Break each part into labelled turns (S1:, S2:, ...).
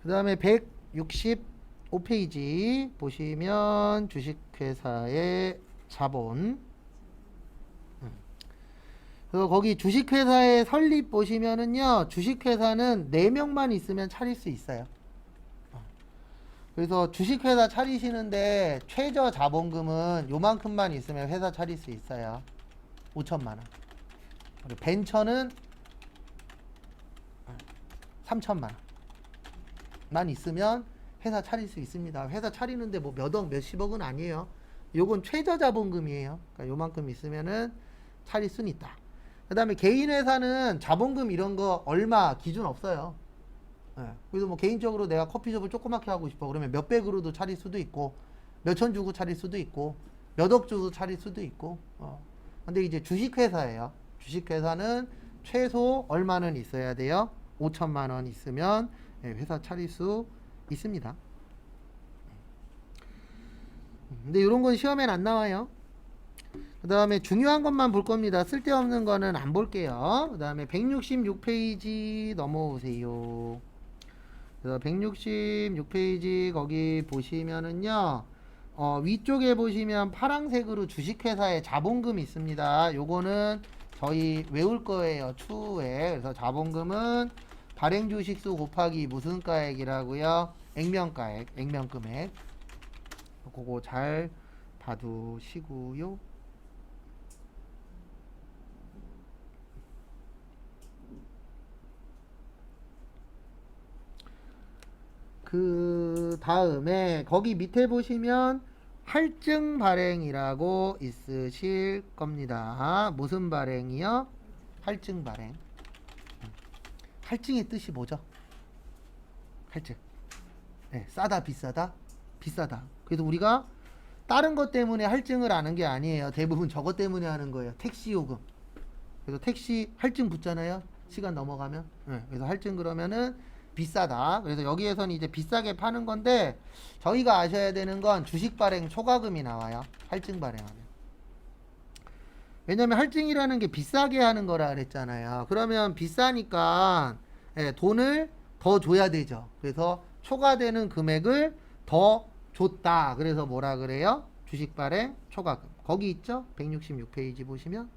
S1: 그 다음에 165페이지 보시면 주식회사의 자본. 그래서 거기 주식회사의 설립 보시면은요, 주식회사는 4명만 있으면 차릴 수 있어요. 그래서 주식회사 차리시는데 최저 자본금은 요만큼만 있으면 회사 차릴 수 있어요. 5천만 원. 그리고 벤처는 3천만 원만 있으면 회사 차릴 수 있습니다. 회사 차리는데 뭐 몇억, 몇십억은 아니에요. 요건 최저 자본금이에요. 그러니까 요만큼 있으면은 차릴 수는 있다. 그 다음에 개인 회사는 자본금 이런 거 얼마 기준 없어요. 예. 그래서 뭐 개인적으로 내가 커피숍을 조그맣게 하고 싶어. 그러면 몇백으로도 차릴 수도 있고, 몇천 주고 차릴 수도 있고, 몇억 주고 차릴 수도 있고. 근데 이제 주식회사예요. 주식회사는 최소 얼마는 있어야 돼요? 5천만 원 있으면 회사 차릴 수 있습니다. 근데 이런 건 시험엔 안 나와요. 그 다음에 중요한 것만 볼 겁니다. 쓸데없는 거는 안 볼게요. 그 다음에 166페이지 넘어오세요. 그래서 166페이지 거기 보시면은요, 위쪽에 보시면 파란색으로 주식회사의 자본금이 있습니다. 요거는 저희 외울 거예요. 추후에. 그래서 자본금은 발행주식수 곱하기 무슨 가액이라고요? 액면가액, 액면금액. 그거 잘 봐두시고요. 그 다음에 거기 밑에 보시면 할증 발행이라고 있으실 겁니다. 무슨 발행이요? 할증 발행. 할증의 뜻이 뭐죠? 할증. 네, 싸다, 비싸다? 비싸다. 그래서 우리가 다른 것 때문에 할증을 하는 게 아니에요. 대부분 저것 때문에 하는 거예요. 택시 요금. 그래서 택시 할증 붙잖아요. 시간 넘어가면. 네, 그래서 할증 그러면은 비싸다. 그래서 여기에서는 이제 비싸게 파는 건데, 저희가 아셔야 되는 건 주식 발행 초과금이 나와요. 할증 발행하면. 왜냐면 할증이라는 게 비싸게 하는 거라 그랬잖아요. 그러면 비싸니까 돈을 더 줘야 되죠. 그래서 초과되는 금액을 더 줬다. 그래서 뭐라 그래요? 주식 발행 초과금. 거기 있죠? 166페이지 보시면.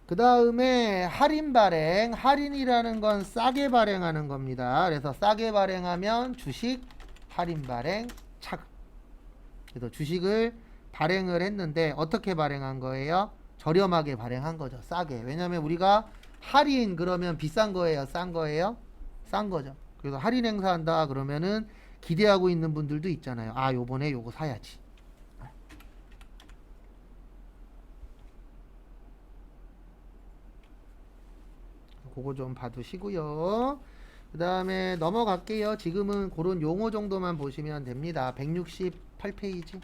S1: 그 다음에 할인 발행. 할인이라는 건 싸게 발행하는 겁니다. 그래서 싸게 발행하면 주식 할인 발행 차금. 그래서 주식을 발행을 했는데 어떻게 발행한 거예요? 저렴하게 발행한 거죠. 싸게. 왜냐면 우리가 할인 그러면 비싼 거예요? 싼 거예요? 싼 거죠. 그래서 할인 행사한다 그러면은 기대하고 있는 분들도 있잖아요. 아, 요번에 요거 사야지. 그거 좀 봐두시고요. 그 다음에 넘어갈게요. 지금은 그런 용어 정도만 보시면 됩니다. 168페이지.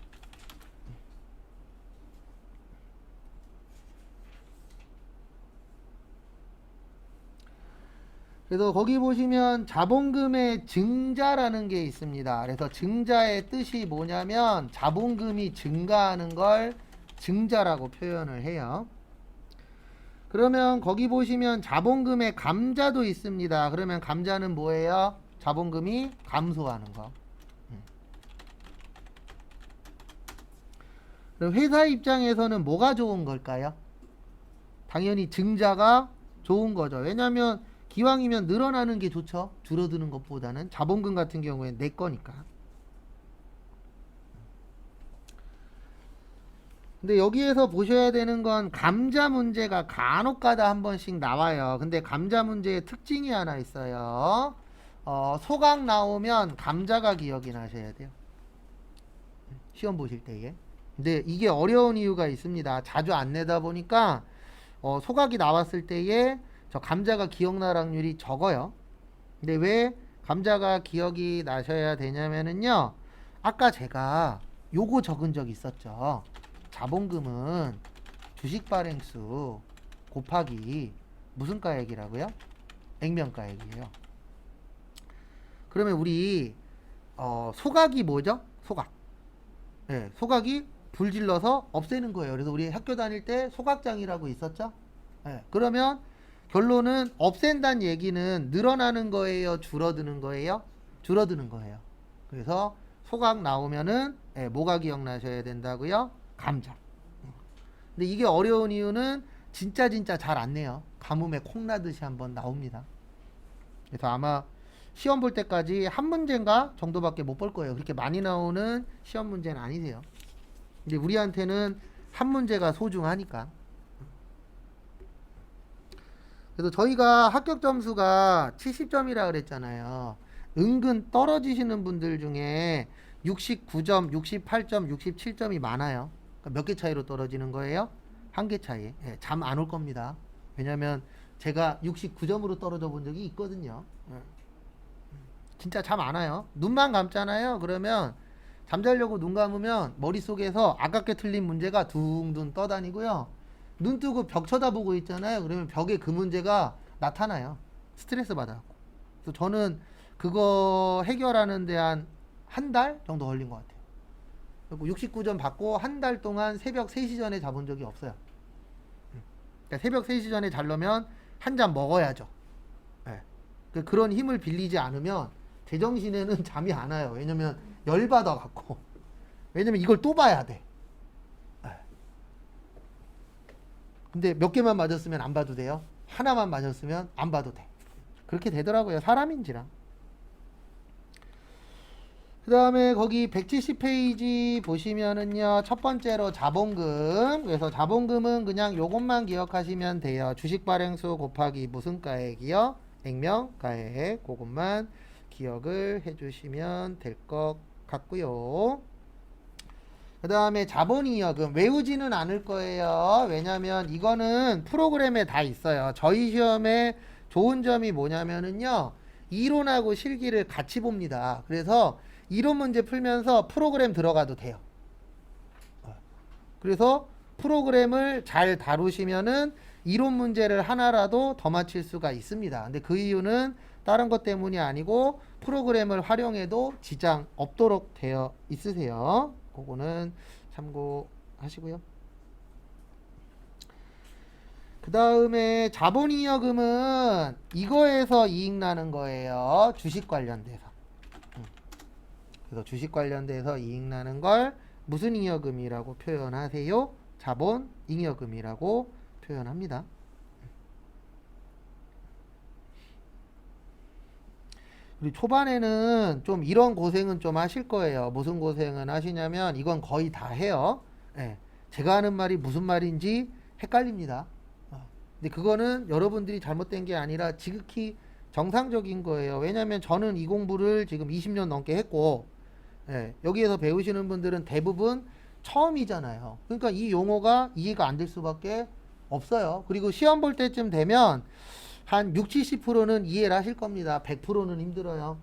S1: 그래서 거기 보시면 자본금의 증자라는 게 있습니다. 그래서 증자의 뜻이 뭐냐면 자본금이 증가하는 걸 증자라고 표현을 해요. 그러면 거기 보시면 자본금의 감자도 있습니다. 그러면 감자는 뭐예요? 자본금이 감소하는 거. 그럼 회사 입장에서는 뭐가 좋은 걸까요? 당연히 증자가 좋은 거죠. 왜냐하면 기왕이면 늘어나는 게 좋죠. 줄어드는 것보다는. 자본금 같은 경우에 내 거니까. 근데 여기에서 보셔야 되는 건 감자 문제가 간혹가다 한 번씩 나와요. 근데 감자 문제의 특징이 하나 있어요. 소각 나오면 감자가 기억이 나셔야 돼요. 시험 보실 때에. 근데 이게 어려운 이유가 있습니다. 자주 안 내다 보니까 소각이 나왔을 때에 저 감자가 기억날 확률이 적어요. 근데 왜 감자가 기억이 나셔야 되냐면은요. 아까 제가 요거 적은 적 있었죠. 자본금은 주식 발행수 곱하기 무슨 가액이라고요? 액면가액이에요. 그러면 우리 소각이 뭐죠? 소각. 네, 소각이 불질러서 없애는 거예요. 그래서 우리 학교 다닐 때 소각장이라고 있었죠? 네, 그러면 결론은 없앤다는 얘기는 늘어나는 거예요, 줄어드는 거예요? 줄어드는 거예요. 그래서 소각 나오면은 뭐가 기억나셔야 된다고요? 감자. 근데 이게 어려운 이유는 진짜 잘 안 내요. 가뭄에 콩나듯이 한번 나옵니다. 그래서 아마 시험 볼 때까지 한 문제인가 정도밖에 못 볼 거예요. 그렇게 많이 나오는 시험 문제는 아니세요. 근데 우리한테는 한 문제가 소중하니까. 그래서 저희가 합격 점수가 70점이라 그랬잖아요. 은근 떨어지시는 분들 중에 69점, 68점, 67점이 많아요. 그러니까 몇 개 차이로 떨어지는 거예요? 한 개 차이. 예, 잠 안 올 겁니다. 왜냐면 제가 69점으로 떨어져 본 적이 있거든요. 예. 진짜 잠 안 와요. 눈만 감잖아요. 그러면 잠자려고 눈 감으면 머릿속에서 아깝게 틀린 문제가 둥둥 떠다니고요. 눈 뜨고 벽 쳐다보고 있잖아요. 그러면 벽에 그 문제가 나타나요. 스트레스 받아갖고. 그래서 저는 그거 해결하는 데 한 달 정도 걸린 것 같아요. 69점 받고 한 달 동안 새벽 3시 전에 자본 적이 없어요. 그러니까 새벽 3시 전에 자려면 한 잔 먹어야죠. 네. 그런 힘을 빌리지 않으면 제정신에는 잠이 안 와요. 왜냐면 열받아 갖고. 왜냐면 이걸 또 봐야 돼. 네. 근데 몇 개만 맞았으면 안 봐도 돼요. 하나만 맞았으면 안 봐도 돼. 그렇게 되더라고요. 사람인지라. 그 다음에 거기 170페이지 보시면은요, 첫 번째로 자본금. 그래서 자본금은 그냥 요것만 기억하시면 돼요. 주식 발행수 곱하기 무슨 가액이요? 액면 가액. 그것만 기억을 해주시면 될 것 같고요. 그 다음에 자본이익은 외우지는 않을 거예요. 왜냐면 이거는 프로그램에 다 있어요. 저희 시험에 좋은 점이 뭐냐면은요, 이론하고 실기를 같이 봅니다. 그래서 이론 문제 풀면서 프로그램 들어가도 돼요. 그래서 프로그램을 잘 다루시면은 이론 문제를 하나라도 더 맞힐 수가 있습니다. 근데 그 이유는 다른 것 때문이 아니고 프로그램을 활용해도 지장 없도록 되어 있으세요. 그거는 참고하시고요. 그 다음에 자본이익금은 이거에서 이익 나는 거예요. 주식 관련돼서. 그래서 주식 관련돼서 이익 나는 걸 무슨 잉여금이라고 표현하세요? 자본 잉여금이라고 표현합니다. 우리 초반에는 좀 이런 고생은 좀 하실 거예요. 무슨 고생은 하시냐면 이건 거의 다 해요. 예, 제가 하는 말이 무슨 말인지 헷갈립니다. 근데 그거는 여러분들이 잘못된 게 아니라 지극히 정상적인 거예요. 왜냐하면 저는 이 공부를 지금 20년 넘게 했고, 예, 여기에서 배우시는 분들은 대부분 처음이잖아요. 그러니까 이 용어가 이해가 안 될 수밖에 없어요. 그리고 시험 볼 때쯤 되면 한 60, 70%는 이해를 하실 겁니다. 100%는 힘들어요.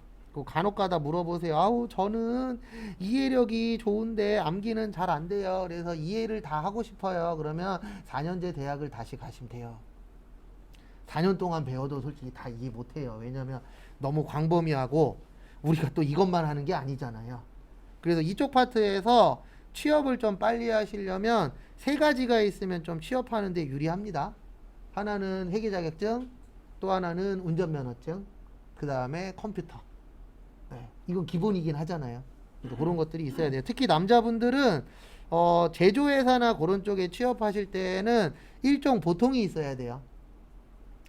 S1: 간혹 가다 물어보세요. 아우, 저는 이해력이 좋은데 암기는 잘 안 돼요. 그래서 이해를 다 하고 싶어요. 그러면 4년제 대학을 다시 가시면 돼요. 4년 동안 배워도 솔직히 다 이해 못 해요. 왜냐면 너무 광범위하고 우리가 또 이것만 하는 게 아니잖아요. 그래서 이쪽 파트에서 취업을 좀 빨리 하시려면 세 가지가 있으면 좀 취업하는 데 유리합니다. 하나는 회계 자격증, 또 하나는 운전면허증, 그 다음에 컴퓨터. 네, 이건 기본이긴 하잖아요. 그런 것들이 있어야 돼요. 특히 남자분들은 제조회사나 그런 쪽에 취업하실 때는 일종 보통이 있어야 돼요.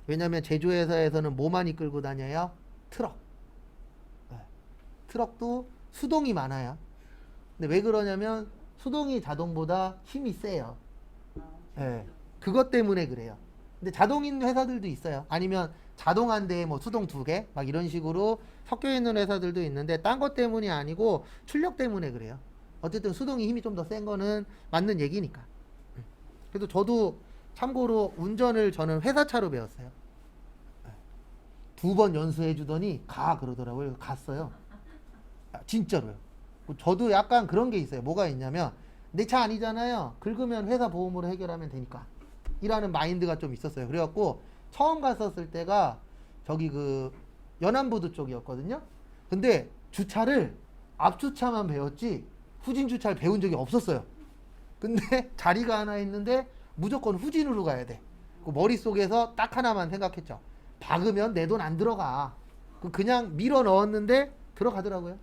S1: 왜냐면 제조회사에서는 뭐 많이 끌고 다녀요? 트럭. 네. 트럭도 수동이 많아요. 근데 왜 그러냐면 수동이 자동보다 힘이 세요. 네. 그것 때문에 그래요. 근데 자동인 회사들도 있어요. 아니면 자동 한 대에 뭐 수동 2개 막 이런 식으로 섞여 있는 회사들도 있는데 딴 것 때문이 아니고 출력 때문에 그래요. 어쨌든 수동이 힘이 좀 더 센 거는 맞는 얘기니까. 그래도 저도 참고로 운전을 저는 회사차로 배웠어요. 2번 연수해 주더니 가 그러더라고요. 갔어요. 진짜로요. 저도 약간 그런 게 있어요. 뭐가 있냐면 내 차 아니잖아요. 긁으면 회사 보험으로 해결하면 되니까 이라는 마인드가 좀 있었어요. 그래갖고 처음 갔었을 때가 저기 그 연안부두 쪽이었거든요. 근데 주차를 앞주차만 배웠지 후진 주차를 배운 적이 없었어요. 근데 자리가 하나 있는데 무조건 후진으로 가야 돼. 그 머릿속에서 딱 하나만 생각했죠. 박으면 내 돈 안 들어가. 그냥 밀어 넣었는데 들어가더라고요.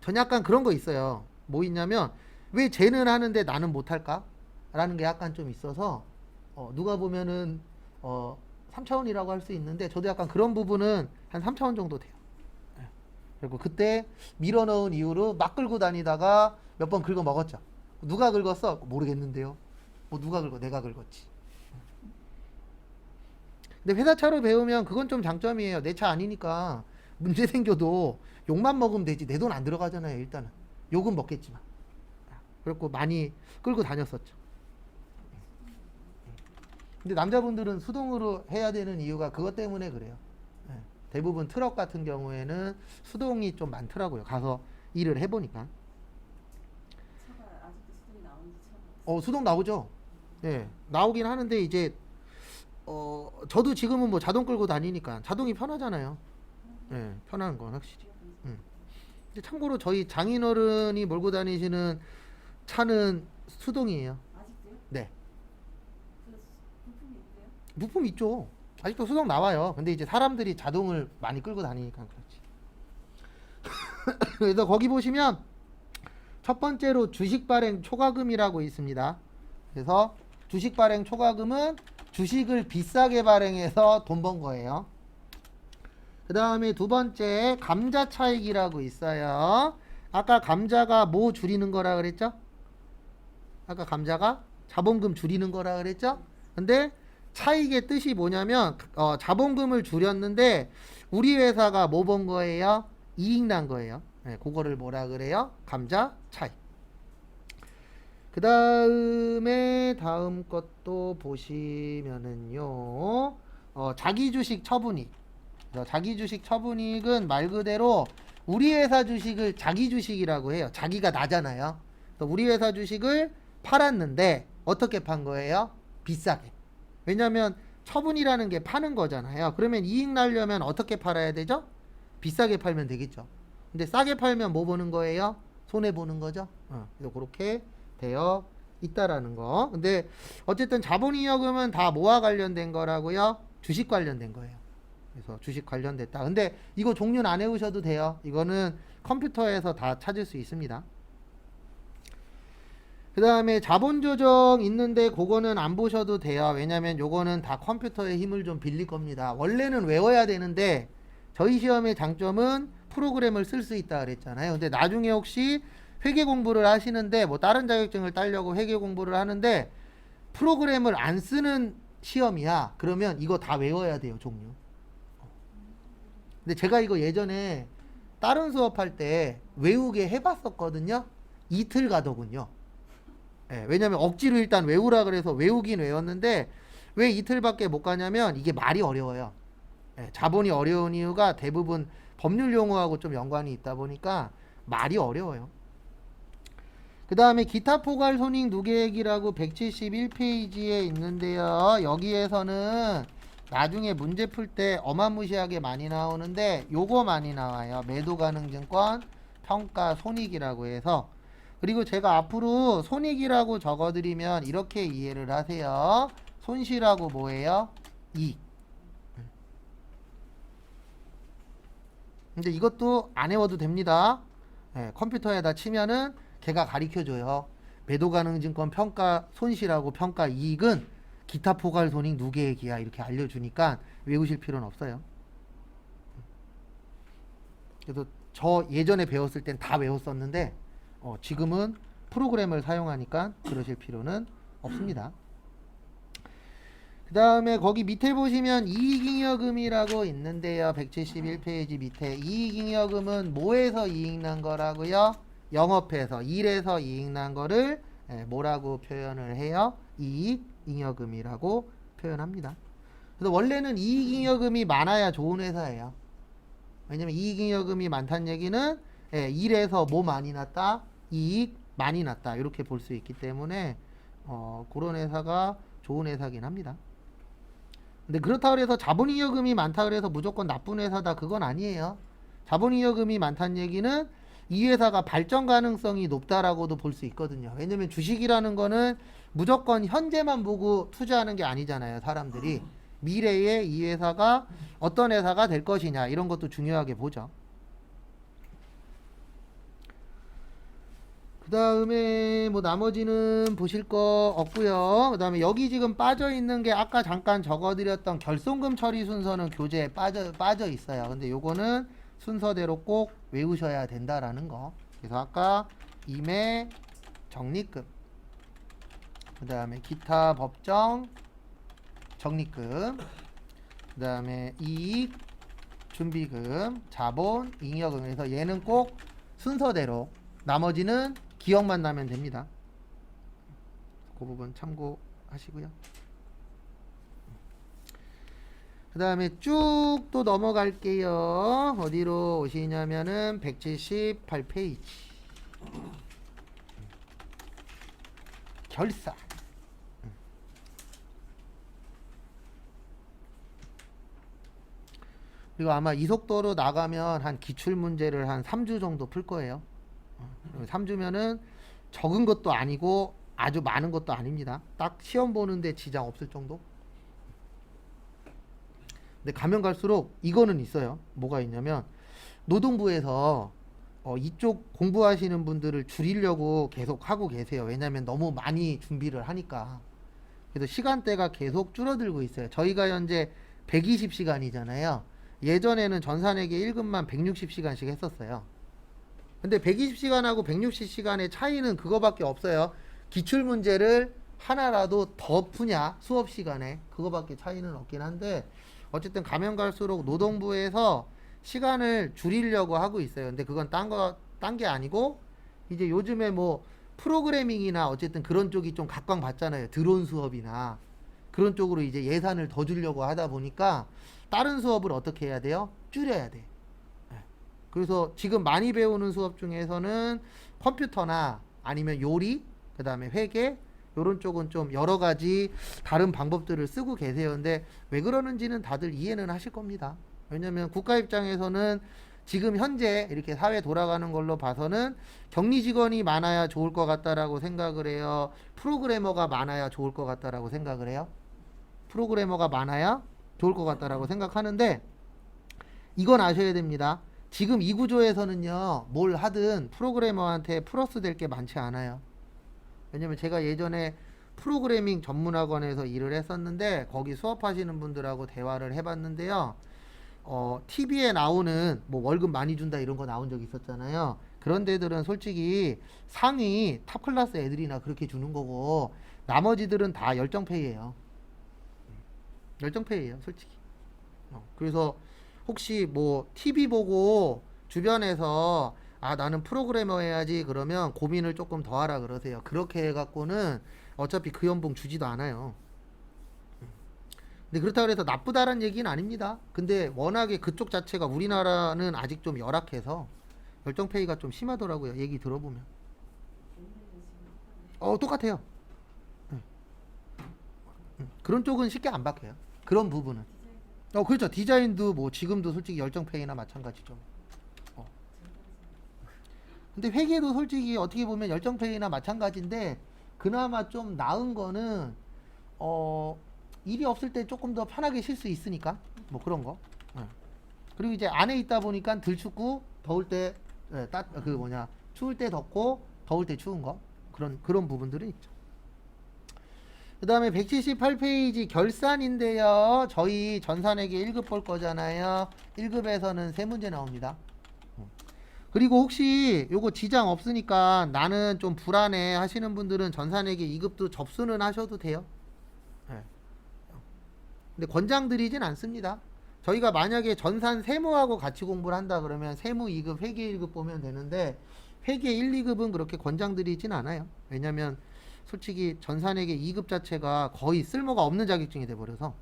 S1: 전 약간 그런 거 있어요. 뭐 있냐면 왜 쟤는 하는데 나는 못할까? 라는 게 약간 좀 있어서 누가 보면은 3차원이라고 할 수 있는데 저도 약간 그런 부분은 한 3차원 정도 돼요. 그리고 그때 밀어 넣은 이후로 막 끌고 다니다가 몇 번 긁어 먹었죠. 누가 긁었어? 모르겠는데요. 뭐 누가 긁어? 내가 긁었지. 근데 회사차로 배우면 그건 좀 장점이에요. 내 차 아니니까 문제 생겨도 욕만 먹으면 되지. 내 돈 안 들어가잖아요. 일단은 욕은 먹겠지만. 그렇고 많이 끌고 다녔었죠. 근데 남자분들은 수동으로 해야 되는 이유가 그것 때문에 그래요. 대부분 트럭 같은 경우에는 수동이 좀 많더라고요. 가서 일을 해보니까.
S2: 차가 아직도 수동이 나오는지 차가
S1: 수동 나오죠. 예, 나오긴 하는데 이제 저도 지금은 뭐 자동 끌고 다니니까 자동이 편하잖아요. 예, 편한 건 확실히. 근데 참고로 저희 장인어른이 몰고 다니시는 차는 수동이에요.
S2: 아직도요?
S1: 네,
S2: 그 부품이 있대요?
S1: 부품 있죠. 아직도 수동 나와요. 근데 이제 사람들이 자동을 많이 끌고 다니니까 그렇지. 그래서 거기 보시면 첫 번째로 주식 발행 초과금이라고 있습니다. 그래서 주식 발행 초과금은 주식을 비싸게 발행해서 돈 번 거예요. 그 다음에 두 번째 감자 차익이라고 있어요. 아까 감자가 뭐 줄이는 거라 그랬죠? 아까 감자가 자본금 줄이는 거라 그랬죠? 근데 차익의 뜻이 뭐냐면 자본금을 줄였는데 우리 회사가 뭐 번 거예요? 이익 난 거예요. 네, 그거를 뭐라 그래요? 감자 차익. 그 다음에 다음 것도 보시면은요, 자기 주식 처분익. 자기 주식 처분익은 말 그대로 우리 회사 주식을 자기 주식이라고 해요. 자기가 나잖아요. 그래서 우리 회사 주식을 팔았는데 어떻게 판 거예요? 비싸게. 왜냐면 처분이라는 게 파는 거잖아요. 그러면 이익 날려면 어떻게 팔아야 되죠? 비싸게 팔면 되겠죠. 근데 싸게 팔면 뭐 보는 거예요? 손해 보는 거죠. 그래서 그렇게 되어 있다라는 거. 근데 어쨌든 자본이익금은 다 뭐와 관련된 거라고요? 주식 관련된 거예요. 그래서 주식 관련됐다. 근데 이거 종류는 안 외우셔도 돼요. 이거는 컴퓨터에서 다 찾을 수 있습니다. 그 다음에 자본조정 있는데 그거는 안 보셔도 돼요. 왜냐면 요거는 다 컴퓨터의 힘을 좀 빌릴 겁니다. 원래는 외워야 되는데 저희 시험의 장점은 프로그램을 쓸 수 있다 그랬잖아요. 근데 나중에 혹시 회계 공부를 하시는데 뭐 다른 자격증을 따려고 회계 공부를 하는데 프로그램을 안 쓰는 시험이야. 그러면 이거 다 외워야 돼요. 종류. 근데 제가 이거 예전에 다른 수업할 때 외우게 해봤었거든요. 이틀 가더군요. 왜냐면 억지로 일단 외우라 그래서 외우긴 외웠는데 왜 이틀밖에 못 가냐면 이게 말이 어려워요. 자본이 어려운 이유가 대부분 법률 용어하고 좀 연관이 있다 보니까 말이 어려워요. 그 다음에 기타 포괄 손익 누계액이라고 171페이지에 있는데요. 여기에서는 나중에 문제 풀 때 어마무시하게 많이 나오는데 요거 많이 나와요. 매도 가능 증권 평가 손익이라고 해서. 그리고 제가 앞으로 손익이라고 적어드리면 이렇게 이해를 하세요. 손실하고 뭐예요? 이익. 근데 이것도 안 외워도 됩니다. 컴퓨터에다 치면은 걔가 가르쳐줘요. 매도 가능 증권 평가 손실하고 평가 이익은 기타 포괄 손익 누계액이야. 이렇게 알려주니까 외우실 필요는 없어요. 그래서 저 예전에 배웠을 땐 다 외웠었는데 지금은 프로그램을 사용하니까 그러실 필요는 없습니다. 그 다음에 거기 밑에 보시면 이익잉여금이라고 있는데요. 171페이지 밑에 이익잉여금은 뭐에서 이익 난 거라고요? 영업해서 일에서 이익 난 거를 뭐라고 표현을 해요? 이익잉여금이라고 표현합니다. 그래서 원래는 이익잉여금이 많아야 좋은 회사예요. 왜냐면 이익잉여금이 많다는 얘기는 일에서 뭐 많이 났다? 이익 많이 났다. 이렇게 볼 수 있기 때문에 그런 회사가 좋은 회사긴 합니다. 근데 그렇다고 해서 자본잉여금이 많다 그래서 무조건 나쁜 회사다 그건 아니에요. 자본잉여금이 많다는 얘기는 이 회사가 발전 가능성이 높다라고도 볼 수 있거든요. 왜냐면 주식이라는 거는 무조건 현재만 보고 투자하는 게 아니잖아요. 사람들이 미래에 이 회사가 어떤 회사가 될 것이냐 이런 것도 중요하게 보죠. 그 다음에 뭐 나머지는 보실 거 없고요. 그 다음에 여기 지금 빠져 있는 게 아까 잠깐 적어드렸던 결손금 처리 순서는 교재에 빠져 있어요. 근데 요거는 순서대로 꼭 외우셔야 된다라는 거. 그래서 아까 임해 적립금, 그 다음에 기타 법정 적립금, 그 다음에 이익 준비금, 자본, 잉여금. 그래서 얘는 꼭 순서대로, 나머지는 기억만 나면 됩니다. 그 부분 참고하시고요. 그 다음에 쭉 또 넘어갈게요. 어디로 오시냐면은 178페이지. 결산. 그리고 아마 이 속도로 나가면 한 기출문제를 한 3주 정도 풀 거예요. 3주면은 적은 것도 아니고 아주 많은 것도 아닙니다. 딱 시험 보는데 지장 없을 정도? 근데 가면 갈수록 이거는 있어요. 뭐가 있냐면 노동부에서 이쪽 공부하시는 분들을 줄이려고 계속 하고 계세요. 왜냐면 너무 많이 준비를 하니까. 그래서 시간대가 계속 줄어들고 있어요. 저희가 현재 120시간이잖아요. 예전에는 전산회계 1급만 160시간씩 했었어요. 근데 120시간하고 160시간의 차이는 그거밖에 없어요. 기출문제를 하나라도 더 푸냐 수업 시간에, 그거밖에 차이는 없긴 한데, 어쨌든 가면 갈수록 노동부에서 시간을 줄이려고 하고 있어요. 근데 그건 딴 게 아니고, 이제 요즘에 뭐 프로그래밍이나 어쨌든 그런 쪽이 좀 각광받잖아요. 드론 수업이나 그런 쪽으로 이제 예산을 더 주려고 하다 보니까 다른 수업을 어떻게 해야 돼요? 줄여야 돼. 그래서 지금 많이 배우는 수업 중에서는 컴퓨터나 아니면 요리, 그 다음에 회계, 요런 쪽은 좀 여러 가지 다른 방법들을 쓰고 계세요. 근데 왜 그러는지는 다들 이해는 하실 겁니다. 왜냐면 국가 입장에서는 지금 현재 이렇게 사회 돌아가는 걸로 봐서는 격리 직원이 많아야 좋을 것 같다라고 생각을 해요. 프로그래머가 많아야 좋을 것 같다라고 생각을 해요. 프로그래머가 많아야 좋을 것 같다라고 생각하는데, 이건 아셔야 됩니다. 지금 이 구조에서는요, 뭘 하든 프로그래머한테 플러스 될 게 많지 않아요. 왜냐면 제가 예전에 프로그래밍 전문학원에서 일을 했었는데, 거기 수업하시는 분들하고 대화를 해봤는데요. TV에 나오는 뭐 월급 많이 준다 이런 거 나온 적 있었잖아요. 그런 데들은 솔직히 상위 탑 클래스 애들이나 그렇게 주는 거고, 나머지들은 다 열정페이예요. 열정페이예요, 솔직히. 그래서 혹시 뭐 TV 보고 주변에서 나는 프로그래머 해야지 그러면 고민을 조금 더 하라 그러세요. 그렇게 해갖고는 어차피 그 연봉 주지도 않아요. 근데 그렇다고 해서 나쁘다는 얘기는 아닙니다. 근데 워낙에 그쪽 자체가 우리나라는 아직 좀 열악해서 열정페이가 좀 심하더라고요. 얘기 들어보면. 똑같아요. 그런 쪽은 쉽게 안 바뀌어요. 그런 부분은. 그렇죠. 디자인도 뭐 지금도 솔직히 열정페이나 마찬가지죠. 근데 회계도 솔직히 어떻게 보면 열정페이나 마찬가지인데, 그나마 좀 나은 거는 일이 없을 때 조금 더 편하게 쉴 수 있으니까 뭐 그런 거. 그리고 이제 안에 있다 보니까 덜 춥고 더울 때 추울 때 덥고 더울 때 추운 거, 그런 부분들은 있죠. 그 다음에 178페이지 결산인데요. 저희 전산회계 1급 볼 거잖아요. 1급에서는 3문제 나옵니다. 그리고 혹시 요거 지장 없으니까 나는 좀 불안해 하시는 분들은 전산회계 2급도 접수는 하셔도 돼요. 근데 권장드리진 않습니다. 저희가 만약에 전산 세무하고 같이 공부를 한다 그러면 세무 2급, 회계 1급 보면 되는데, 회계 1, 2급은 그렇게 권장드리진 않아요. 왜냐면 솔직히 전산회계 2급 자체가 거의 쓸모가 없는 자격증이 돼버려서.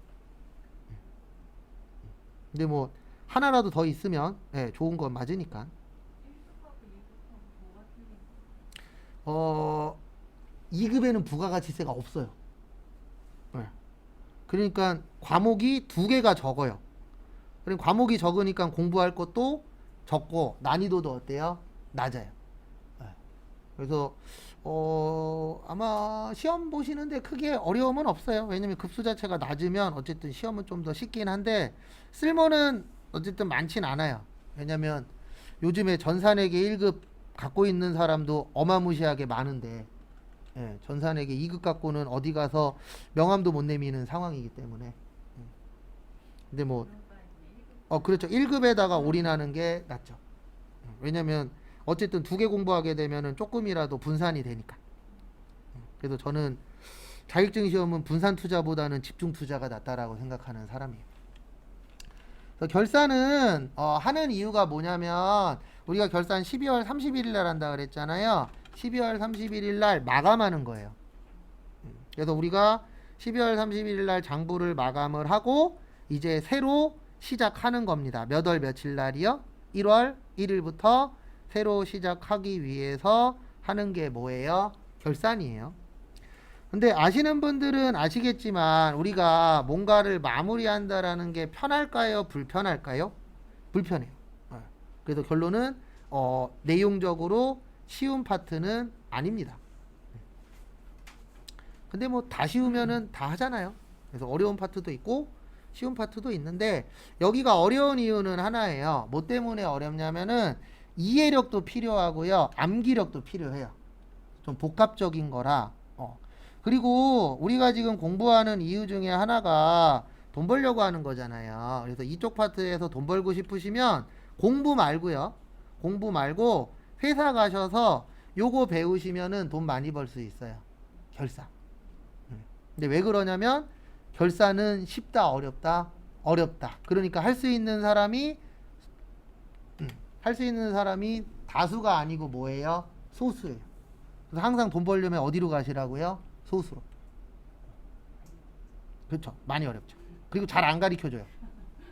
S1: 근데 뭐 하나라도 더 있으면 좋은 건 맞으니까. 2급에는 부가가치세가 없어요. 그러니까 과목이 2개가 적어요. 그럼 과목이 적으니까 공부할 것도 적고 난이도도 어때요? 낮아요. 그래서 아마 시험 보시는데 크게 어려움은 없어요. 왜냐면 급수 자체가 낮으면 어쨌든 시험은 좀 더 쉽긴 한데 쓸모는 어쨌든 많진 않아요. 왜냐면 요즘에 전산회계 1급 갖고 있는 사람도 어마무시하게 많은데 예, 전산회계 2급 갖고는 어디 가서 명함도 못 내미는 상황이기 때문에 근데 뭐 그렇죠. 1급에다가 올인하는 게 낫죠. 왜냐면 어쨌든 두 개 공부하게 되면은 조금이라도 분산이 되니까. 그래서 저는 자격증 시험은 분산 투자보다는 집중 투자가 낫다라고 생각하는 사람이에요. 그래서 결산은 하는 이유가 뭐냐면 우리가 결산 12월 31일 날 한다 그랬잖아요. 12월 31일 날 마감하는 거예요. 그래서 우리가 12월 31일 날 장부를 마감을 하고 이제 새로 시작하는 겁니다. 몇 월 며칠 날이요? 1월 1일부터 새로 시작하기 위해서 하는 게 뭐예요? 결산이에요. 근데 아시는 분들은 아시겠지만 우리가 뭔가를 마무리한다라는 게 편할까요? 불편할까요? 불편해요. 그래서 결론은 내용적으로 쉬운 파트는 아닙니다. 근데 뭐 다 쉬우면은 다 하잖아요. 그래서 어려운 파트도 있고 쉬운 파트도 있는데 여기가 어려운 이유는 하나예요. 뭐 때문에 어렵냐면은 이해력도 필요하고요. 암기력도 필요해요. 좀 복합적인 거라. 그리고 우리가 지금 공부하는 이유 중에 하나가 돈 벌려고 하는 거잖아요. 그래서 이쪽 파트에서 돈 벌고 싶으시면 공부 말고요. 공부 말고 회사 가셔서 요거 배우시면은 돈 많이 벌 수 있어요. 결산. 근데 왜 그러냐면 결산은 쉽다, 어렵다, 어렵다. 그러니까 할 수 있는 사람이 다수가 아니고 뭐예요? 소수예요. 그래서 항상 돈 벌려면 어디로 가시라고요? 소수로. 그렇죠. 많이 어렵죠. 그리고 잘 안 가르쳐줘요.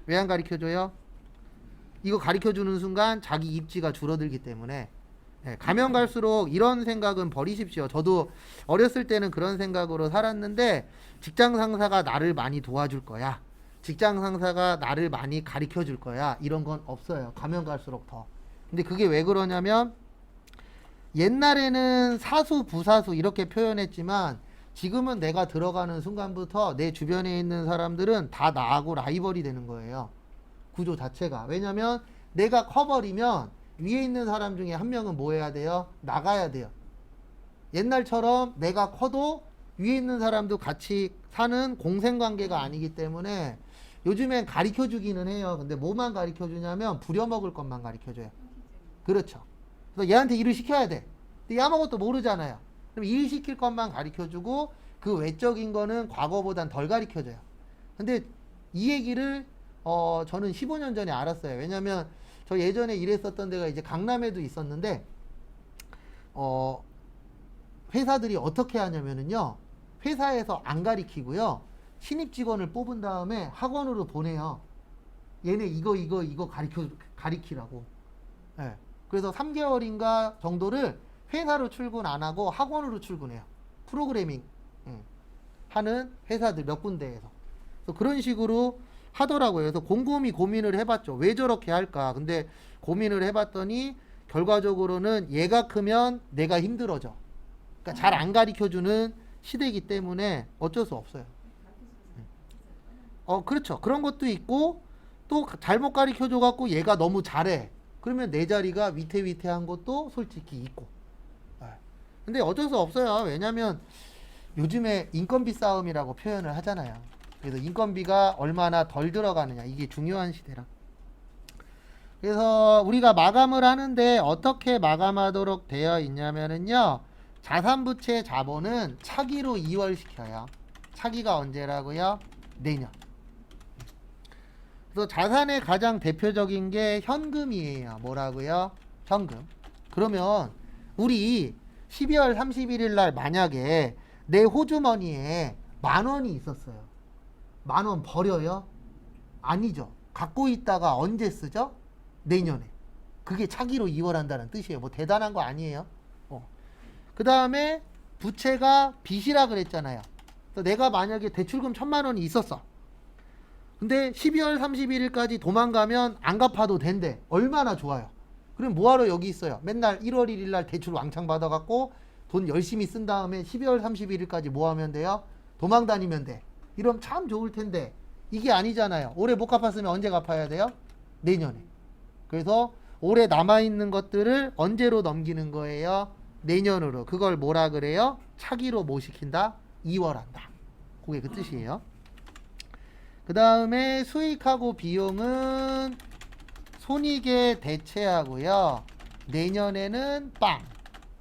S1: 왜 안 가르쳐줘요? 이거 가르쳐주는 순간 자기 입지가 줄어들기 때문에 가면 갈수록 이런 생각은 버리십시오. 저도 어렸을 때는 그런 생각으로 살았는데 직장 상사가 나를 많이 도와줄 거야. 직장 상사가 나를 많이 가르쳐 줄 거야. 이런 건 없어요. 가면 갈수록 더. 근데 그게 왜 그러냐면 옛날에는 사수, 부사수 이렇게 표현했지만 지금은 내가 들어가는 순간부터 내 주변에 있는 사람들은 다 나하고 라이벌이 되는 거예요. 구조 자체가. 왜냐면 내가 커버리면 위에 있는 사람 중에 한 명은 뭐 해야 돼요? 나가야 돼요. 옛날처럼 내가 커도 위에 있는 사람도 같이 사는 공생관계가 아니기 때문에 요즘엔 가르쳐 주기는 해요. 근데 뭐만 가르쳐 주냐면 부려먹을 것만 가르쳐 줘요. 그렇죠. 그래서 얘한테 일을 시켜야 돼. 근데 얘 아무것도 모르잖아요. 그럼 일 시킬 것만 가르쳐 주고 그 외적인 거는 과거보단 덜 가르쳐 줘요. 근데 이 얘기를 저는 15년 전에 알았어요. 왜냐면 저 예전에 일했었던 데가 이제 강남에도 있었는데 회사들이 어떻게 하냐면은요. 회사에서 안 가리키고요. 신입 직원을 뽑은 다음에 학원으로 보내요. 얘네 이거 가리키라고. 네. 그래서 3개월인가 정도를 회사로 출근 안 하고 학원으로 출근해요. 프로그래밍 하는 회사들 몇 군데에서. 그래서 그런 식으로 하더라고요. 그래서 곰곰이 고민을 해봤죠. 왜 저렇게 할까? 근데 고민을 해봤더니 결과적으로는 얘가 크면 내가 힘들어져. 그러니까 잘 안 가르쳐주는 시대이기 때문에 어쩔 수 없어요. 그렇죠. 그런 것도 있고 또 잘못 가르쳐줘 갖고 얘가 너무 잘해. 그러면 내 자리가 위태위태한 것도 솔직히 있고. 근데 어쩔 수 없어요. 왜냐면 요즘에 인건비 싸움이라고 표현을 하잖아요. 그래서 인건비가 얼마나 덜 들어가느냐 이게 중요한 시대라. 그래서 우리가 마감을 하는데 어떻게 마감하도록 되어 있냐면은요. 자산부채 자본은 차기로 이월시켜요. 차기가 언제라고요? 내년. 그래서 자산의 가장 대표적인 게 현금이에요. 뭐라고요? 현금. 그러면 우리 12월 31일 날 만약에 내 호주머니에 10,000원이 있었어요. 10,000원 버려요? 아니죠. 갖고 있다가 언제 쓰죠? 내년에. 그게 차기로 이월한다는 뜻이에요. 뭐 대단한 거 아니에요. 그 다음에 부채가 빚이라 그랬잖아요. 그래서 내가 만약에 대출금 1,000,000원이 있었어. 근데 12월 31일까지 도망가면 안 갚아도 된대. 얼마나 좋아요. 그럼 뭐하러 여기 있어요? 맨날 1월 1일 날 대출 왕창 받아갖고 돈 열심히 쓴 다음에 12월 31일까지 뭐 하면 돼요? 도망 다니면 돼. 이러면 참 좋을 텐데 이게 아니잖아요. 올해 못 갚았으면 언제 갚아야 돼요? 내년에. 그래서 올해 남아있는 것들을 언제로 넘기는 거예요? 내년으로. 그걸 뭐라 그래요? 차기로 뭐 시킨다? 이월한다. 그게 그 뜻이에요. 그 다음에 수익하고 비용은 손익에 대체하고요. 내년에는 빵.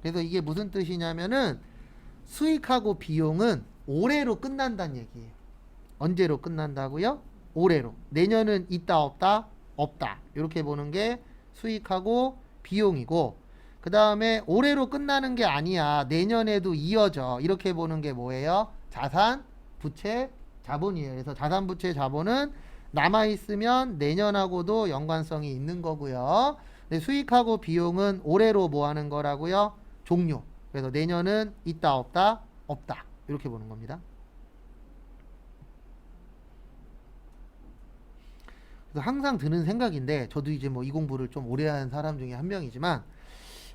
S1: 그래서 이게 무슨 뜻이냐면은 수익하고 비용은 올해로 끝난다는 얘기예요. 언제로 끝난다고요? 올해로. 내년은 있다 없다? 없다. 이렇게 보는 게 수익하고 비용이고, 그 다음에 올해로 끝나는 게 아니야. 내년에도 이어져. 이렇게 보는 게 뭐예요? 자산, 부채, 자본이에요. 그래서 자산, 부채, 자본은 남아있으면 내년하고도 연관성이 있는 거고요. 근데 수익하고 비용은 올해로 뭐 하는 거라고요? 종료. 그래서 내년은 있다 없다? 없다. 이렇게 보는 겁니다. 그래서 항상 드는 생각인데, 저도 이제 뭐 이 공부를 좀 오래 한 사람 중에 한 명이지만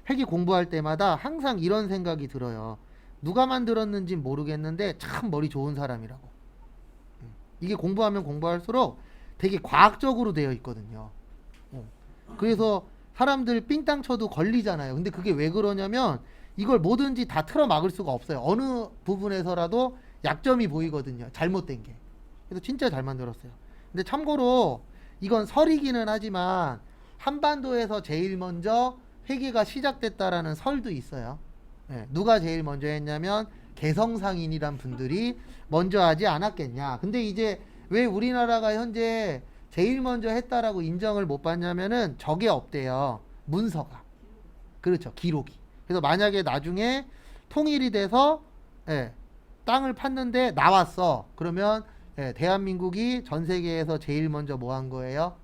S1: 회계 공부할 때마다 항상 이런 생각이 들어요. 누가 만들었는지 모르겠는데 참 머리 좋은 사람이라고. 이게 공부하면 공부할수록 되게 과학적으로 되어 있거든요. 그래서 사람들 삥땅 쳐도 걸리잖아요. 근데 그게 왜 그러냐면 이걸 뭐든지 다 틀어 막을 수가 없어요. 어느 부분에서라도 약점이 보이거든요. 잘못된 게. 그래서 진짜 잘 만들었어요. 근데 참고로 이건 설이기는 하지만 한반도에서 제일 먼저 회계가 시작됐다라는 설도 있어요. 누가 제일 먼저 했냐면 개성상인이란 분들이 먼저 하지 않았겠냐. 근데 이제 왜 우리나라가 현재 제일 먼저 했다라고 인정을 못 받냐면은 저게 없대요. 문서가. 그렇죠. 기록이. 그래서 만약에 나중에 통일이 돼서 땅을 팠는데 나왔어. 그러면 대한민국이 전 세계에서 제일 먼저 뭐 한 거예요?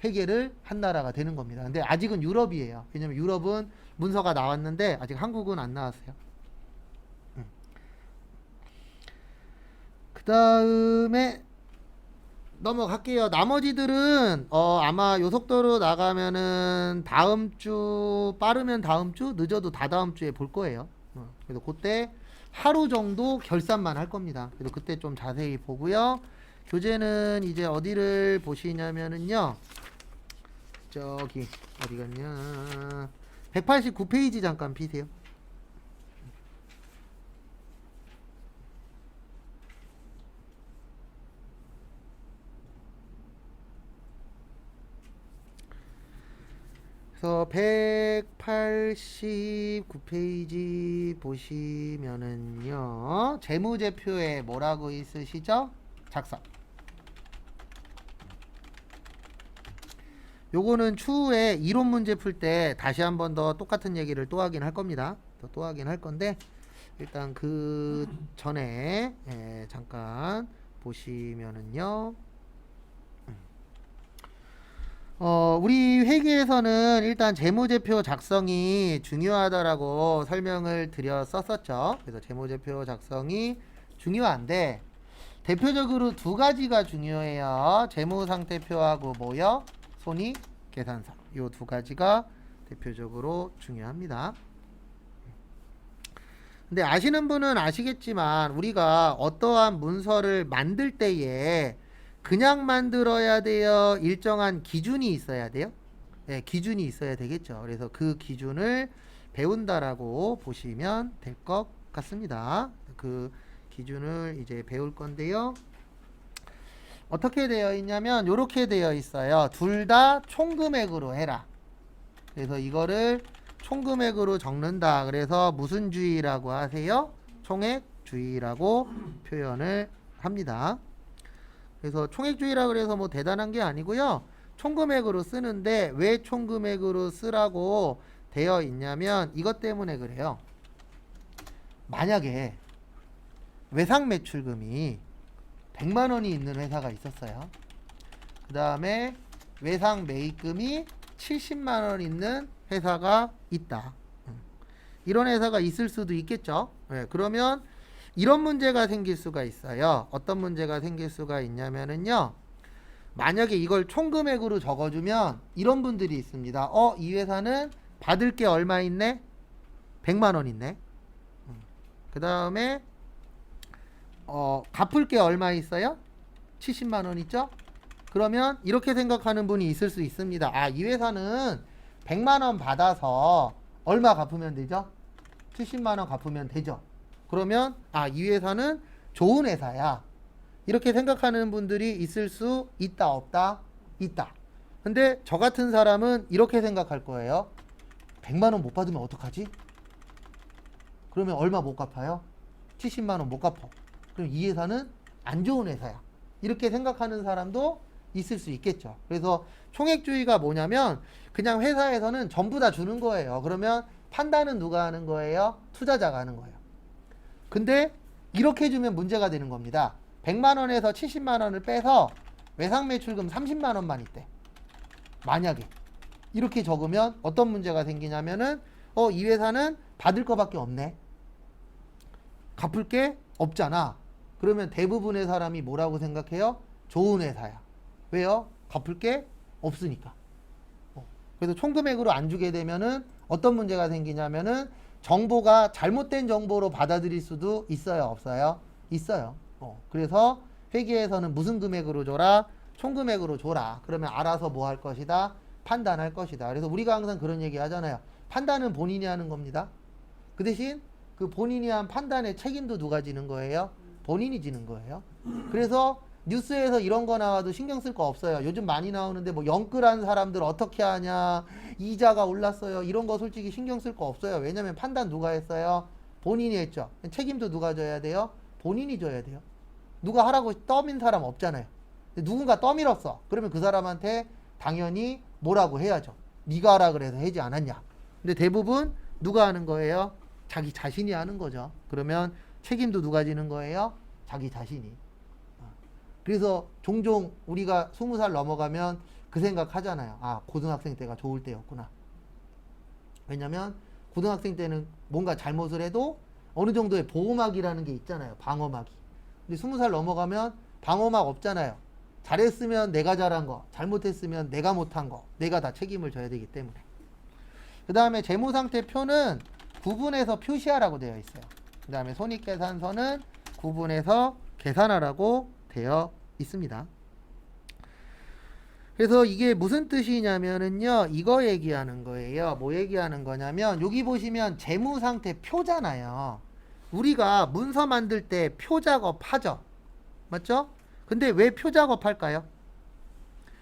S1: 회계를 한 나라가 되는 겁니다. 근데 아직은 유럽이에요. 왜냐면 유럽은 문서가 나왔는데 아직 한국은 안 나왔어요. 그 다음에 넘어갈게요. 나머지들은 아마 요 속도로 나가면은 다음 주, 빠르면 다음 주, 늦어도 다다음 주에 볼 거예요. 그래서 그때 하루 정도 결산만 할 겁니다. 그래서 그때 좀 자세히 보고요. 교재는 이제 어디를 보시냐면은요. 저기 어디 갔냐? 189페이지 잠깐 피세요. 그래서 189페이지 보시면은요. 재무제표에 뭐라고 있으시죠? 작성. 요거는 추후에 이론 문제 풀 때 다시 한 번 더 똑같은 얘기를 또 하긴 할 겁니다. 또 하긴 할 건데 일단 그 전에 잠깐 보시면은요. 우리 회계에서는 일단 재무제표 작성이 중요하다라고 설명을 드렸었죠. 그래서 재무제표 작성이 중요한데 대표적으로 두 가지가 중요해요. 재무상태표하고 뭐요? 손익계산서. 요 두 가지가 대표적으로 중요합니다. 근데 아시는 분은 아시겠지만 우리가 어떠한 문서를 만들 때에 그냥 만들어야 돼요? 일정한 기준이 있어야 돼요? 네, 기준이 있어야 되겠죠. 그래서 그 기준을 배운다라고 보시면 될 것 같습니다. 그 기준을 이제 배울 건데요. 어떻게 되어 있냐면 이렇게 되어 있어요. 둘 다 총금액으로 해라. 그래서 이거를 총금액으로 적는다. 그래서 무슨 주의라고 하세요? 총액주의라고 표현을 합니다. 그래서 총액주의라 그래서 뭐 대단한 게 아니고요. 총금액으로 쓰는데 왜 총금액으로 쓰라고 되어 있냐면 이것 때문에 그래요. 만약에 외상 매출금이 100만 원이 있는 회사가 있었어요. 그 다음에 외상 매입금이 70만 원 있는 회사가 있다. 이런 회사가 있을 수도 있겠죠. 그러면 이런 문제가 생길 수가 있어요. 어떤 문제가 생길 수가 있냐면은요. 만약에 이걸 총금액으로 적어주면 이런 분들이 있습니다. 이 회사는 받을 게 얼마 있네? 100만 원 있네. 그 다음에 갚을 게 얼마 있어요? 70만 원 있죠? 그러면 이렇게 생각하는 분이 있을 수 있습니다. 아, 이 회사는 100만 원 받아서 얼마 갚으면 되죠? 70만 원 갚으면 되죠. 그러면 이 회사는 좋은 회사야. 이렇게 생각하는 분들이 있을 수 있다, 없다? 있다. 근데 저 같은 사람은 이렇게 생각할 거예요. 100만 원 못 받으면 어떡하지? 그러면 얼마 못 갚아요? 70만 원 못 갚아. 그럼 이 회사는 안 좋은 회사야. 이렇게 생각하는 사람도 있을 수 있겠죠. 그래서 총액주의가 뭐냐면 그냥 회사에서는 전부 다 주는 거예요. 그러면 판단은 누가 하는 거예요? 투자자가 하는 거예요. 근데 이렇게 주면 문제가 되는 겁니다. 100만 원에서 70만 원을 빼서 외상매출금 30만 원만 있대. 만약에 이렇게 적으면 어떤 문제가 생기냐면은 이 회사는 받을 거밖에 없네. 갚을 게 없잖아. 그러면 대부분의 사람이 뭐라고 생각해요? 좋은 회사야. 왜요? 갚을 게 없으니까. 그래서 총금액으로 안 주게 되면은 어떤 문제가 생기냐면은 정보가 잘못된 정보로 받아들일 수도 있어요, 없어요? 있어요. 그래서 회계에서는 무슨 금액으로 줘라? 총금액으로 줘라. 그러면 알아서 뭐 할 것이다? 판단할 것이다. 그래서 우리가 항상 그런 얘기 하잖아요. 판단은 본인이 하는 겁니다. 그 대신 그 본인이 한 판단의 책임도 누가 지는 거예요? 본인이 지는 거예요. 그래서 뉴스에서 이런 거 나와도 신경 쓸 거 없어요. 요즘 많이 나오는데 뭐 영끌한 사람들 어떻게 하냐, 이자가 올랐어요. 이런 거 솔직히 신경 쓸 거 없어요. 왜냐면 판단 누가 했어요? 본인이 했죠. 책임도 누가 져야 돼요? 본인이 져야 돼요. 누가 하라고 떠민 사람 없잖아요. 누군가 떠밀었어. 그러면 그 사람한테 당연히 뭐라고 해야죠. 네가 하라 그래서 하지 않았냐. 근데 대부분 누가 하는 거예요? 자기 자신이 하는 거죠. 그러면 책임도 누가 지는 거예요? 자기 자신이. 그래서 종종 우리가 20살 넘어가면 그 생각 하잖아요. 아, 고등학생 때가 좋을 때였구나. 왜냐면 고등학생 때는 뭔가 잘못을 해도 어느 정도의 보호막이라는 게 있잖아요. 방어막이. 근데 20살 넘어가면 방어막 없잖아요. 잘했으면 내가 잘한 거, 잘못했으면 내가 못한 거, 내가 다 책임을 져야 되기 때문에. 그 다음에 재무상태표는 구분해서 표시하라고 되어 있어요. 그 다음에 손익계산서는 구분해서 계산하라고 되어 있습니다. 그래서 이게 무슨 뜻이냐면은요, 이거 얘기하는 거예요. 뭐 얘기하는 거냐면, 여기 보시면 재무상태표잖아요. 우리가 문서 만들 때 표 작업하죠. 맞죠? 근데 왜 표 작업할까요?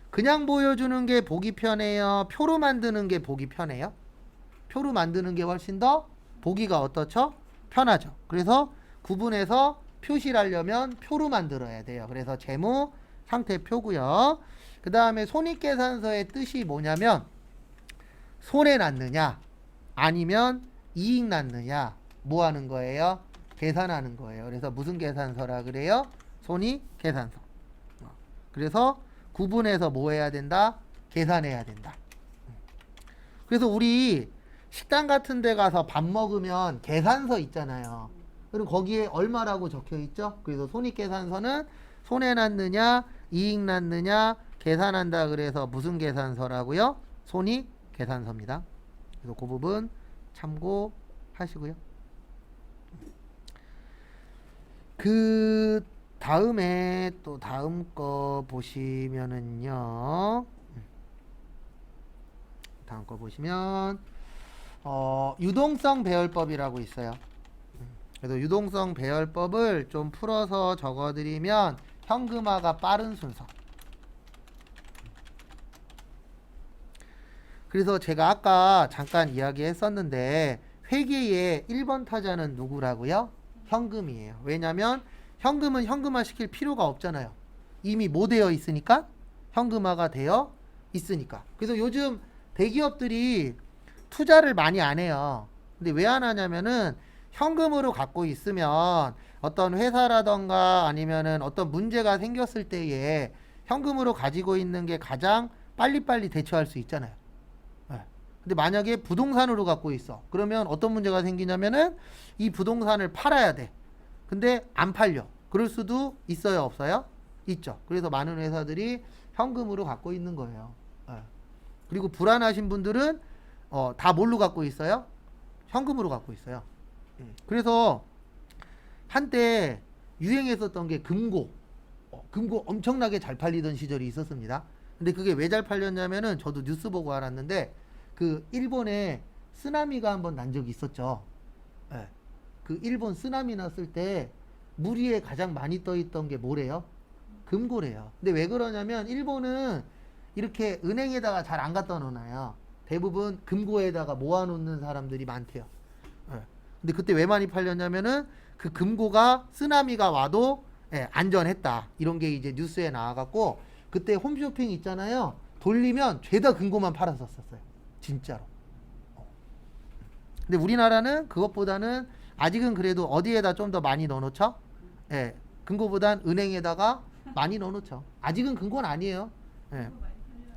S1: 그냥 보여주는 게 보기 편해요? 표로 만드는 게 보기 편해요? 표로 만드는 게 훨씬 더 보기가 어떻죠? 편하죠. 그래서 구분해서 표시를 하려면 표로 만들어야 돼요. 그래서 재무 상태표고요. 그 다음에 손익계산서의 뜻이 뭐냐면 손해 났느냐 아니면 이익 났느냐 뭐 하는 거예요? 계산하는 거예요. 그래서 무슨 계산서라 그래요? 손익계산서. 그래서 구분해서 뭐 해야 된다? 계산해야 된다. 그래서 우리 식당 같은 데 가서 밥 먹으면 계산서 있잖아요. 그럼 거기에 얼마라고 적혀 있죠? 그래서 손익계산서는 손해 났느냐, 이익 났느냐, 계산한다 그래서 무슨 계산서라고요? 손익계산서입니다. 그래서 그 부분 참고하시고요. 그 다음에 또 다음 거 보시면은요. 다음 거 보시면 유동성 배열법이라고 있어요. 그래서 유동성 배열법을 좀 풀어서 적어드리면 현금화가 빠른 순서. 그래서 제가 아까 잠깐 이야기했었는데 회계의 1번 타자는 누구라고요? 현금이에요. 왜냐하면 현금은 현금화 시킬 필요가 없잖아요. 이미 뭐 되어 있으니까? 현금화가 되어 있으니까. 그래서 요즘 대기업들이 투자를 많이 안 해요. 근데 왜 안 하냐면은 현금으로 갖고 있으면 어떤 회사라던가 아니면은 어떤 문제가 생겼을 때에 현금으로 가지고 있는 게 가장 빨리빨리 대처할 수 있잖아요. 네. 근데 만약에 부동산으로 갖고 있어. 그러면 어떤 문제가 생기냐면은 이 부동산을 팔아야 돼. 근데 안 팔려. 그럴 수도 있어요, 없어요? 있죠. 그래서 많은 회사들이 현금으로 갖고 있는 거예요. 예. 그리고 불안하신 분들은 다 뭘로 갖고 있어요? 현금으로 갖고 있어요. 그래서 한때 유행했었던 게 금고. 금고 엄청나게 잘 팔리던 시절이 있었습니다. 근데 그게 왜 잘 팔렸냐면은 저도 뉴스 보고 알았는데 그 일본에 쓰나미가 한번 난 적이 있었죠. 예. 그 일본 쓰나미 났을 때 물 위에 가장 많이 떠 있던 게 뭐래요? 금고래요. 근데 왜 그러냐면 일본은 이렇게 은행에다가 잘 안 갖다 놓나요. 대부분 금고에다가 모아놓는 사람들이 많대요. 예. 근데 그때 왜 많이 팔렸냐면은 그 금고가 쓰나미가 와도 안전했다. 이런 게 이제 뉴스에 나와갖고 그때 홈쇼핑 있잖아요. 돌리면 죄다 금고만 팔았었어요. 진짜로. 근데 우리나라는 그것보다는 아직은 그래도 어디에다 좀 더 많이 넣어놓죠? 예. 금고보단 은행에다가 많이 넣어놓죠. 아직은 금고는 아니에요. 예.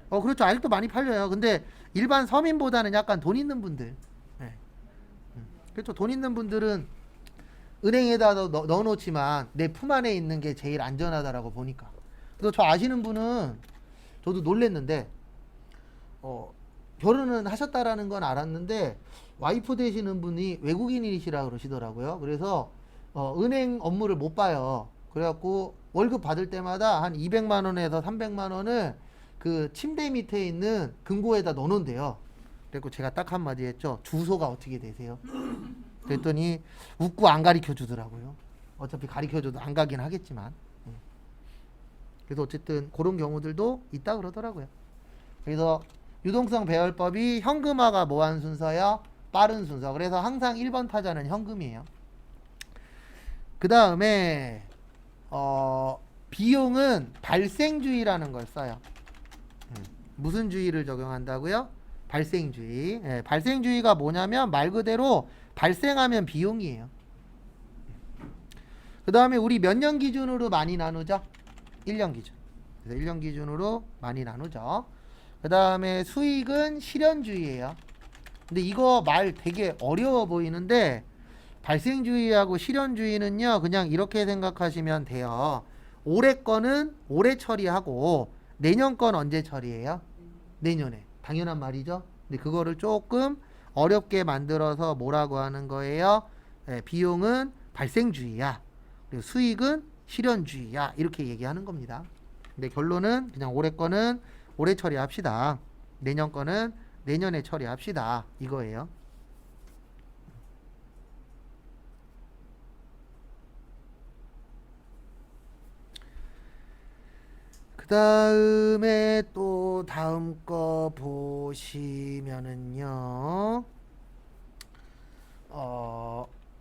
S1: 그렇죠. 아직도 많이 팔려요. 근데 일반 서민보다는 약간 돈 있는 분들. 예. 그렇죠. 돈 있는 분들은 은행에다 넣어놓지만 내 품 안에 있는 게 제일 안전하다라고 보니까. 그래서 저 아시는 분은 저도 놀랬는데, 결혼은 하셨다라는 건 알았는데, 와이프 되시는 분이 외국인이시라 그러시더라고요. 그래서, 은행 업무를 못 봐요. 그래갖고 월급 받을 때마다 한 200만 원에서 300만 원을 그 침대 밑에 있는 금고에다 넣어놓은대요. 그래갖고 제가 딱 한마디 했죠. 주소가 어떻게 되세요? 그랬더니 웃고 안 가르쳐 주더라고요. 어차피 가르쳐 줘도 안 가긴 하겠지만. 그래서 어쨌든 그런 경우들도 있다 그러더라고요. 그래서 유동성 배열법이 현금화가 뭐한 순서요? 빠른 순서. 그래서 항상 1번 타자는 현금이에요. 그 다음에 비용은 발생주의라는 걸 써요. 무슨 주의를 적용한다고요? 발생주의. 발생주의가 뭐냐면 말 그대로 발생하면 비용이에요. 그 다음에 우리 몇 년 기준으로 많이 나누죠? 1년 기준. 그래서 1년 기준으로 많이 나누죠. 그 다음에 수익은 실현주의예요. 근데 이거 말 되게 어려워 보이는데 발생주의하고 실현주의는요, 그냥 이렇게 생각하시면 돼요. 올해 거는 올해 처리하고 내년 건 언제 처리해요? 내년에. 당연한 말이죠. 근데 그거를 조금 어렵게 만들어서 뭐라고 하는 거예요? 비용은 발생주의야. 그리고 수익은 실현주의야. 이렇게 얘기하는 겁니다. 근데 결론은 그냥 올해 거는 올해 처리합시다. 내년 거는 내년에 처리합시다. 이거예요. 그 다음에 또 다음 거 보시면은요.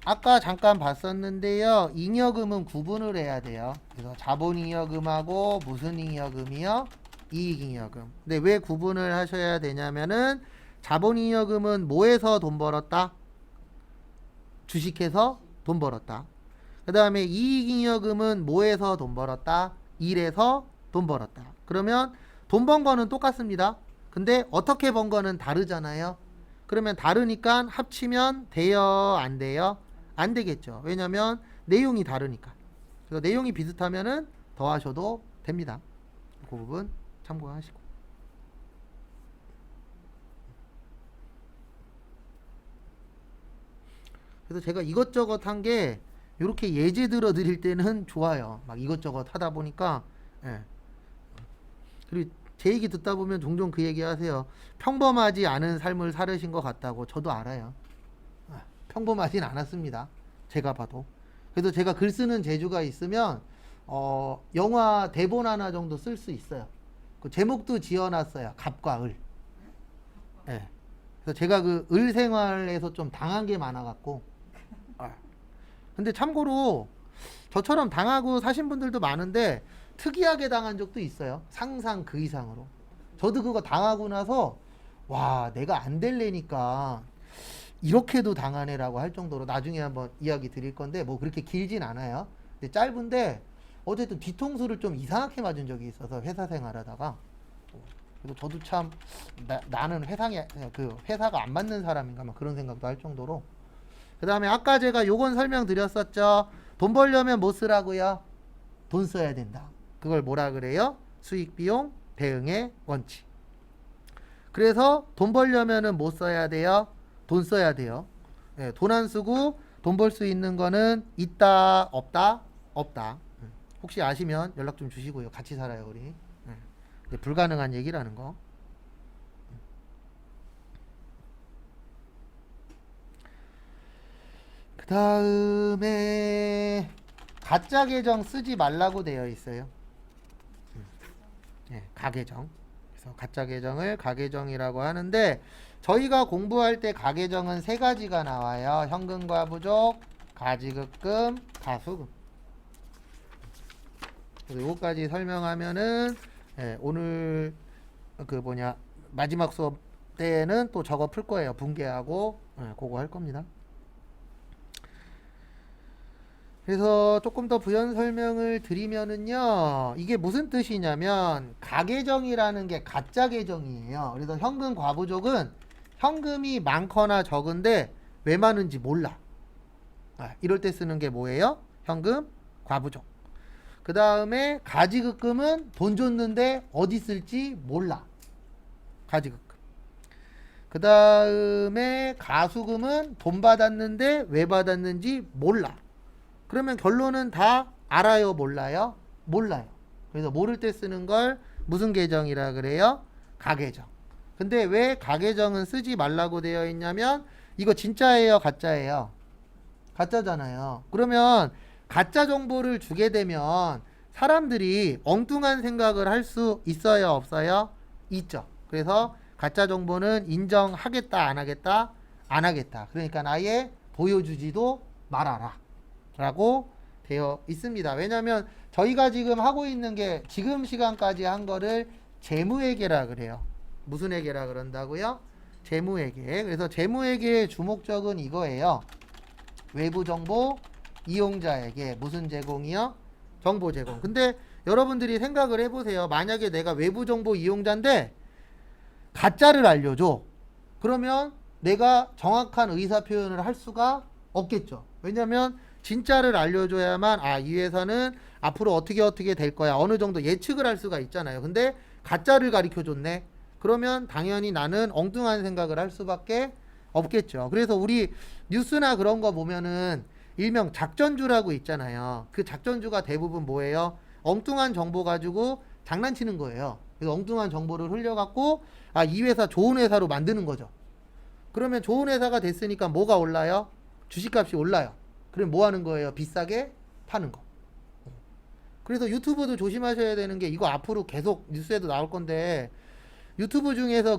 S1: 아까 잠깐 봤었는데요. 잉여금은 구분을 해야 돼요. 그래서 자본잉여금하고 무슨 잉여금이요? 이익잉여금. 근데 왜 구분을 하셔야 되냐면은 자본잉여금은 뭐에서 돈 벌었다? 주식해서 돈 벌었다. 그 다음에 이익잉여금은 뭐에서 돈 벌었다? 일해서 돈 벌었다. 그러면 돈 번 거는 똑같습니다. 근데 어떻게 번 거는 다르잖아요. 그러면 다르니까 합치면 돼요? 안 돼요? 안 되겠죠. 왜냐면 내용이 다르니까. 그래서 내용이 비슷하면은 더하셔도 됩니다. 그 부분 참고하시고. 그래서 제가 이것저것 한 게 이렇게 예제 들어 드릴 때는 좋아요. 막 이것저것 하다 보니까. 예. 그리고 제 얘기 듣다 보면 종종 그 얘기 하세요. 평범하지 않은 삶을 살으신 것 같다고. 저도 알아요. 평범하진 않았습니다. 제가 봐도. 그래서 제가 글 쓰는 재주가 있으면 영화 대본 하나 정도 쓸 수 있어요. 그 제목도 지어놨어요. 갑과 을. 예. 그래서 제가 그 을 생활에서 좀 당한 게 많아갖고. 근데 참고로 저처럼 당하고 사신 분들도 많은데 특이하게 당한 적도 있어요. 상상 그 이상으로. 저도 그거 당하고 나서 와, 내가 안 될래니까 이렇게도 당하네라고 할 정도로 나중에 한번 이야기 드릴 건데 뭐 그렇게 길진 않아요. 근데 짧은데 어쨌든 뒤통수를 좀 이상하게 맞은 적이 있어서 회사 생활하다가. 그래서 저도 참 나는 회사가 안 맞는 사람인가 막 그런 생각도 할 정도로. 그 다음에 아까 제가 요건 설명드렸었죠. 돈 벌려면 뭐 쓰라고요? 돈 써야 된다. 그걸 뭐라 그래요? 수익, 비용, 대응의 원칙. 그래서 돈 벌려면은 뭐 써야 돼요? 돈 써야 돼요. 예, 돈 안 쓰고 돈 벌 수 있는 거는 있다, 없다, 없다. 혹시 아시면 연락 좀 주시고요. 같이 살아요, 우리. 예. 근데 불가능한 얘기라는 거. 그 다음에 가짜 계정 쓰지 말라고 되어 있어요. 예, 가계정. 그래서 가짜 계정을 가계정이라고 하는데 저희가 공부할 때 가계정은 세 가지가 나와요. 현금과 부족, 가지급금, 가수금. 그래서 요거까지 설명하면은 예, 오늘 마지막 수업 때는 또 저거 풀 거예요. 분계하고 예, 그거 할 겁니다. 그래서 조금 더 부연 설명을 드리면은요, 이게 무슨 뜻이냐면 가계정이라는 게 가짜 계정이에요. 그래서 현금 과부족은 현금이 많거나 적은데 왜 많은지 몰라. 이럴 때 쓰는 게 뭐예요? 현금 과부족. 그 다음에 가지급금은 돈 줬는데 어디 쓸지 몰라. 가지급금. 그 다음에 가수금은 돈 받았는데 왜 받았는지 몰라. 그러면 결론은 다 알아요, 몰라요? 몰라요. 그래서 모를 때 쓰는 걸 무슨 계정이라 그래요? 가계정. 근데 왜 가계정은 쓰지 말라고 되어 있냐면 이거 진짜예요, 가짜예요? 가짜잖아요. 그러면 가짜 정보를 주게 되면 사람들이 엉뚱한 생각을 할 수 있어요, 없어요? 있죠. 그래서 가짜 정보는 인정하겠다, 안 하겠다? 안 하겠다. 그러니까 아예 보여주지도 말아라 라고 되어 있습니다. 왜냐하면 저희가 지금 하고 있는 게 지금 시간까지 한 거를 재무회계라 그래요. 무슨 회계라 그런다고요? 재무회계. 그래서 재무회계의 주목적은 이거예요. 외부 정보 이용자에게 무슨 제공이요? 정보 제공. 근데 여러분들이 생각을 해보세요. 만약에 내가 외부 정보 이용자인데 가짜를 알려줘. 그러면 내가 정확한 의사 표현을 할 수가 없겠죠. 왜냐면 진짜를 알려줘야만 이 회사는 앞으로 어떻게 될 거야. 어느 정도 예측을 할 수가 있잖아요. 근데 가짜를 가르쳐 줬네. 그러면 당연히 나는 엉뚱한 생각을 할 수밖에 없겠죠. 그래서 우리 뉴스나 그런 거 보면은 일명 작전주라고 있잖아요. 그 작전주가 대부분 뭐예요? 엉뚱한 정보 가지고 장난치는 거예요. 그래서 엉뚱한 정보를 흘려갖고 이 회사 좋은 회사로 만드는 거죠. 그러면 좋은 회사가 됐으니까 뭐가 올라요? 주식값이 올라요. 그럼 뭐 하는 거예요? 비싸게 파는 거. 그래서 유튜브도 조심하셔야 되는 게 이거 앞으로 계속 뉴스에도 나올 건데 유튜브 중에서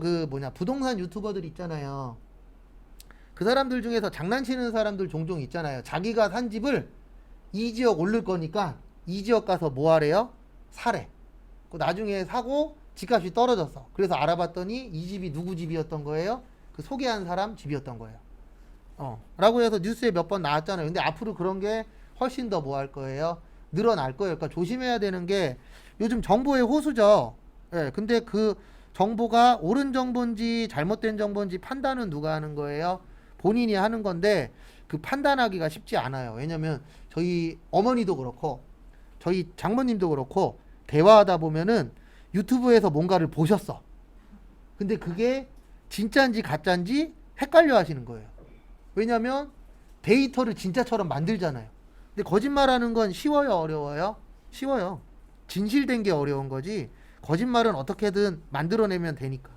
S1: 부동산 유튜버들 있잖아요. 그 사람들 중에서 장난치는 사람들 종종 있잖아요. 자기가 산 집을 이 지역 오를 거니까 이 지역 가서 뭐 하래요? 사래. 나중에 사고 집값이 떨어졌어. 그래서 알아봤더니 이 집이 누구 집이었던 거예요? 그 소개한 사람 집이었던 거예요. 라고 해서 뉴스에 몇 번 나왔잖아요. 근데 앞으로 그런 게 훨씬 더 뭐 할 거예요? 늘어날 거예요. 그러니까 조심해야 되는 게 요즘 정보의 호수죠. 예, 근데 그 정보가 옳은 정보인지 잘못된 정보인지 판단은 누가 하는 거예요? 본인이 하는 건데 그 판단하기가 쉽지 않아요. 왜냐면 저희 어머니도 그렇고 저희 장모님도 그렇고 대화하다 보면은 유튜브에서 뭔가를 보셨어. 근데 그게 진짜인지 가짜인지 헷갈려 하시는 거예요. 왜냐면 데이터를 진짜처럼 만들잖아요. 근데 거짓말하는 건 쉬워요, 어려워요? 쉬워요. 진실된 게 어려운 거지 거짓말은 어떻게든 만들어내면 되니까.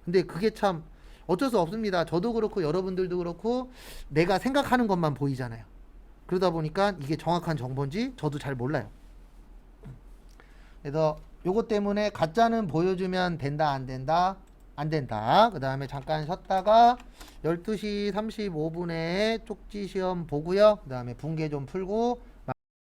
S1: 근데 그게 참 어쩔 수 없습니다. 저도 그렇고 여러분들도 그렇고 내가 생각하는 것만 보이잖아요. 그러다 보니까 이게 정확한 정보인지 저도 잘 몰라요. 그래서 요것 때문에 가짜는 보여주면 된다, 안 된다? 안 된다. 그 다음에 잠깐 쉬었다가 12시 35분에 쪽지 시험 보고요. 그 다음에 분계 좀 풀고